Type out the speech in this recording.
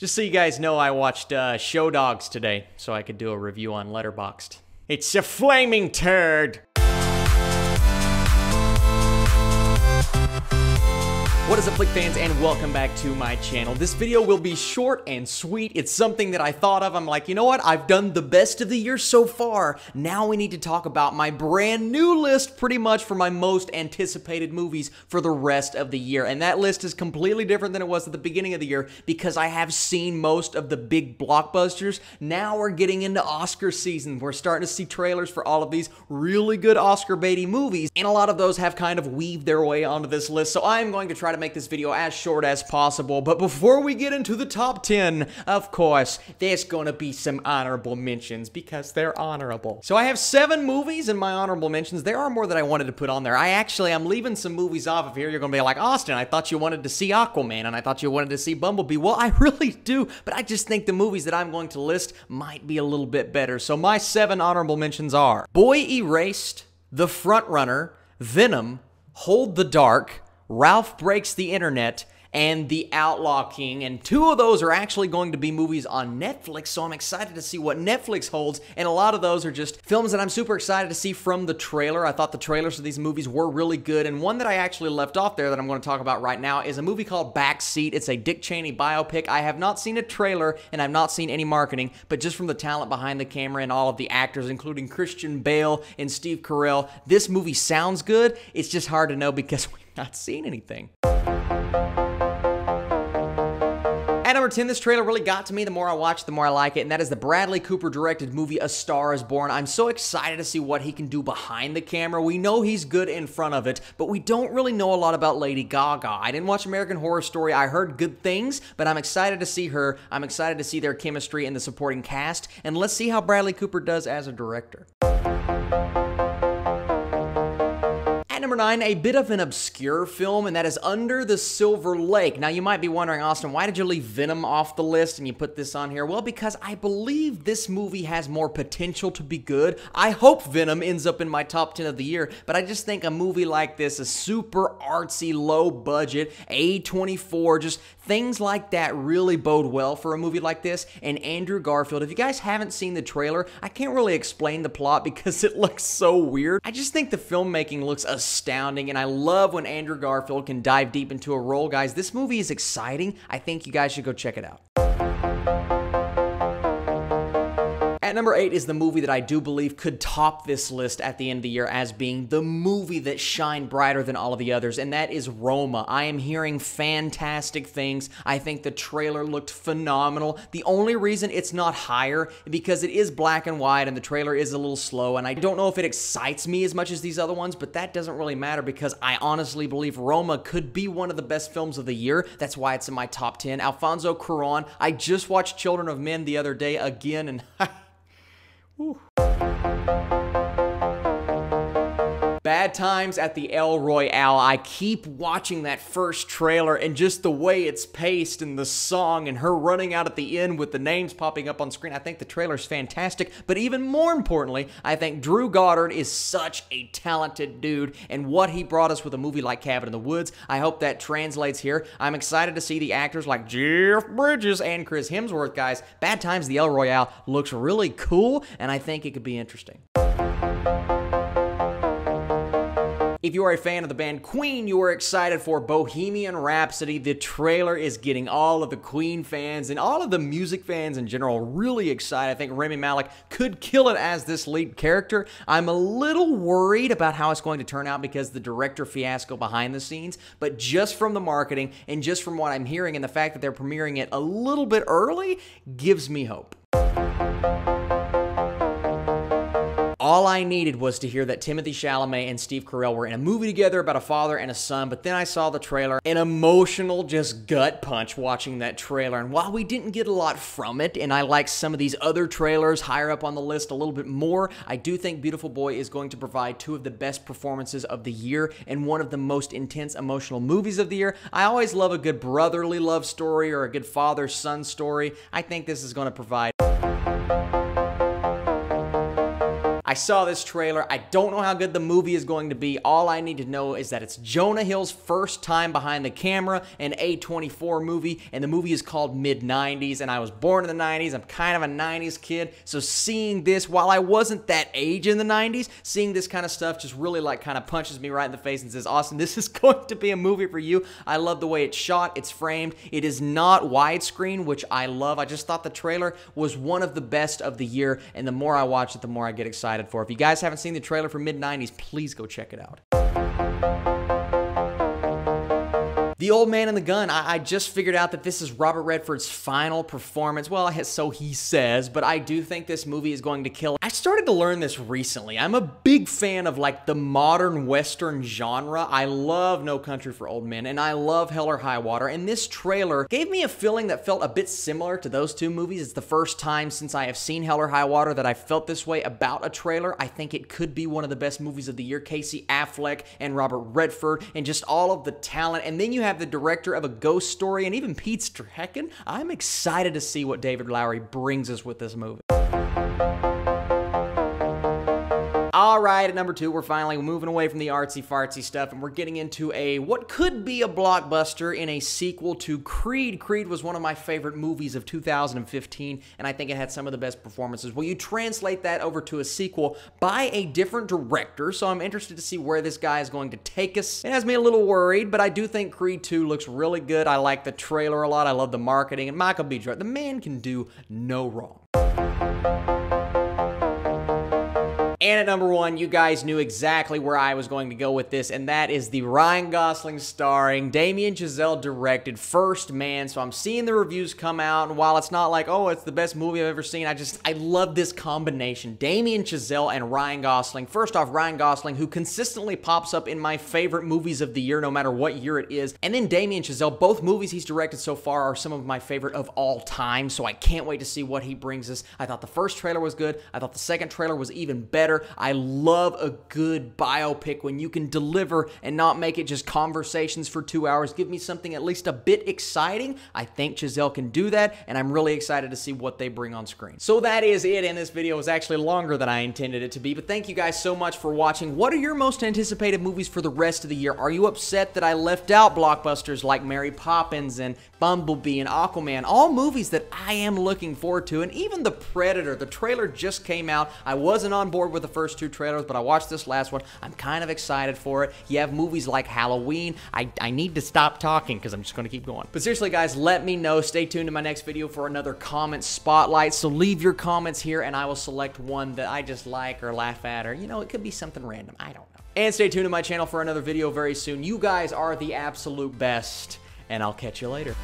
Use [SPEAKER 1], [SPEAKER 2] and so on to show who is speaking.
[SPEAKER 1] Just so you guys know, I watched Show Dogs today, so I could do a review on Letterboxd. It's a flaming turd! What is up, Flick fans, and welcome back to my channel. This video will be short and sweet. It's something that I thought of. I'm like, you know what? I've done the best of the year so far. Now we need to talk about my brand new list, pretty much for my most anticipated movies for the rest of the year. And that list is completely different than it was at the beginning of the year because I have seen most of the big blockbusters. Now we're getting into Oscar season. We're starting to see trailers for all of these really good Oscar baity movies, and a lot of those have kind of weaved their way onto this list. So I'm going to try to make this video as short as possible. But before we get into the top 10, of course, there's gonna be some honorable mentions because they're honorable. So I have 7 movies in my honorable mentions. There are more that I wanted to put on there. I'm leaving some movies off of here. You're gonna be like, Austin, I thought you wanted to see Aquaman and I thought you wanted to see Bumblebee. Well, I really do, but I just think the movies that I'm going to list might be a little bit better. So my 7 honorable mentions are Boy Erased, The Frontrunner, Venom, Hold the Dark, Ralph Breaks the Internet, and The Outlaw King, and 2 of those are actually going to be movies on Netflix, so I'm excited to see what Netflix holds, and a lot of those are just films that I'm super excited to see from the trailer. I thought the trailers for these movies were really good, and one that I actually left off there that I'm going to talk about right now is a movie called Backseat. It's a Dick Cheney biopic. I have not seen a trailer, and I've not seen any marketing, but just from the talent behind the camera and all of the actors, including Christian Bale and Steve Carell, this movie sounds good. It's just hard to know because we've not seen anything. At number 10, this trailer really got to me. The more I watch, the more I like it, and that is the Bradley Cooper directed movie A Star is Born. I'm so excited to see what he can do behind the camera. We know he's good in front of it, but we don't really know a lot about Lady Gaga. I didn't watch American Horror Story. I heard good things, but I'm excited to see her. I'm excited to see their chemistry in the supporting cast, and let's see how Bradley Cooper does as a director. Number 9, a bit of an obscure film, and that is Under the Silverlake. Now, you might be wondering, Austin, why did you leave Venom off the list and you put this on here? Well, because I believe this movie has more potential to be good. I hope Venom ends up in my top 10 of the year, but I just think a movie like this, a super artsy, low budget, A24, just things like that really bode well for a movie like this. And Andrew Garfield, if you guys haven't seen the trailer, I can't really explain the plot because it looks so weird. I just think the filmmaking looks astounding, and I love when Andrew Garfield can dive deep into a role. Guys, this movie is exciting. I think you guys should go check it out. At number 8 is the movie that I do believe could top this list at the end of the year as being the movie that shined brighter than all of the others, and that is Roma. I am hearing fantastic things. I think the trailer looked phenomenal. The only reason it's not higher is because it is black and white and the trailer is a little slow, and I don't know if it excites me as much as these other ones, but that doesn't really matter because I honestly believe Roma could be one of the best films of the year. That's why it's in my top 10. Alfonso Cuarón. I just watched Children of Men the other day again, and Ooh. Bad Times at the El Royale. I keep watching that first trailer and just the way it's paced and the song and her running out at the end with the names popping up on screen. I think the trailer's fantastic, but even more importantly, I think Drew Goddard is such a talented dude, and what he brought us with a movie like Cabin in the Woods, I hope that translates here. I'm excited to see the actors like Jeff Bridges and Chris Hemsworth, guys. Bad Times at the El Royale looks really cool, and I think it could be interesting. If you are a fan of the band Queen, you are excited for Bohemian Rhapsody. The trailer is getting all of the Queen fans and all of the music fans in general really excited. I think Rami Malek could kill it as this lead character. I'm a little worried about how it's going to turn out because the director fiasco behind the scenes, but just from the marketing and just from what I'm hearing and the fact that they're premiering it a little bit early gives me hope. All I needed was to hear that Timothée Chalamet and Steve Carell were in a movie together about a father and a son, but then I saw the trailer, an emotional just gut punch watching that trailer, and while we didn't get a lot from it, and I like some of these other trailers higher up on the list a little bit more, I do think Beautiful Boy is going to provide 2 of the best performances of the year and one of the most intense emotional movies of the year. I always love a good brotherly love story or a good father-son story. I think this is going to provide. I saw this trailer. I don't know how good the movie is going to be. All I need to know is that it's Jonah Hill's first time behind the camera in a A24 movie, and the movie is called Mid-90s, and I was born in the 90s. I'm kind of a 90s kid, so seeing this, while I wasn't that age in the 90s, seeing this kind of stuff just really like kind of punches me right in the face and says, Austin, this is going to be a movie for you. I love the way it's shot, it's framed. It is not widescreen, which I love. I just thought the trailer was one of the best of the year, and the more I watch it, the more I get excited for it. If you guys haven't seen the trailer for Mid-90s, please go check it out. The Old Man and the Gun, I just figured out that this is Robert Redford's final performance. Well, so he says, but I do think this movie is going to kill. I started to learn this recently. I'm a big fan of like the modern Western genre. I love No Country for Old Men, and I love Hell or High Water, and this trailer gave me a feeling that felt a bit similar to those two movies. It's the first time since I have seen Hell or High Water that I felt this way about a trailer. I think it could be one of the best movies of the year. Casey Affleck and Robert Redford, and just all of the talent, and then you have the director of A Ghost Story, and even Pete Strahan. I'm excited to see what David Lowery brings us with this movie. Alright, at number 2, we're finally moving away from the artsy-fartsy stuff, and we're getting into what could be a blockbuster in a sequel to Creed. Creed was one of my favorite movies of 2015, and I think it had some of the best performances. Well, you translate that over to a sequel by a different director, so I'm interested to see where this guy is going to take us. It has me a little worried, but I do think Creed 2 looks really good. I like the trailer a lot. I love the marketing, and Michael B. Jordan, the man can do no wrong. And at number 1, you guys knew exactly where I was going to go with this, and that is the Ryan Gosling starring, Damien Chazelle directed First Man. So I'm seeing the reviews come out, and while it's not like, oh, it's the best movie I've ever seen, I love this combination. Damien Chazelle and Ryan Gosling. First off, Ryan Gosling, who consistently pops up in my favorite movies of the year, no matter what year it is. And then Damien Chazelle, both movies he's directed so far are some of my favorite of all time, so I can't wait to see what he brings us. I thought the first trailer was good. I thought the second trailer was even better. I love a good biopic when you can deliver and not make it just conversations for 2 hours. Give me something at least a bit exciting. I think Chazelle can do that, and I'm really excited to see what they bring on screen. So that is it, and this video was actually longer than I intended it to be, but thank you guys so much for watching. What are your most anticipated movies for the rest of the year? Are you upset that I left out blockbusters like Mary Poppins and Bumblebee and Aquaman? All movies that I am looking forward to, and even The Predator. The trailer just came out. I wasn't on board with the first two trailers, but I watched this last one. I'm kind of excited for it. You have movies like Halloween. I need to stop talking because I'm just going to keep going. But seriously, guys, let me know. Stay tuned to my next video for another comment spotlight. So leave your comments here, and I will select one that I just like or laugh at, or, you know, it could be something random. I don't know. And stay tuned to my channel for another video very soon. You guys are the absolute best, and I'll catch you later.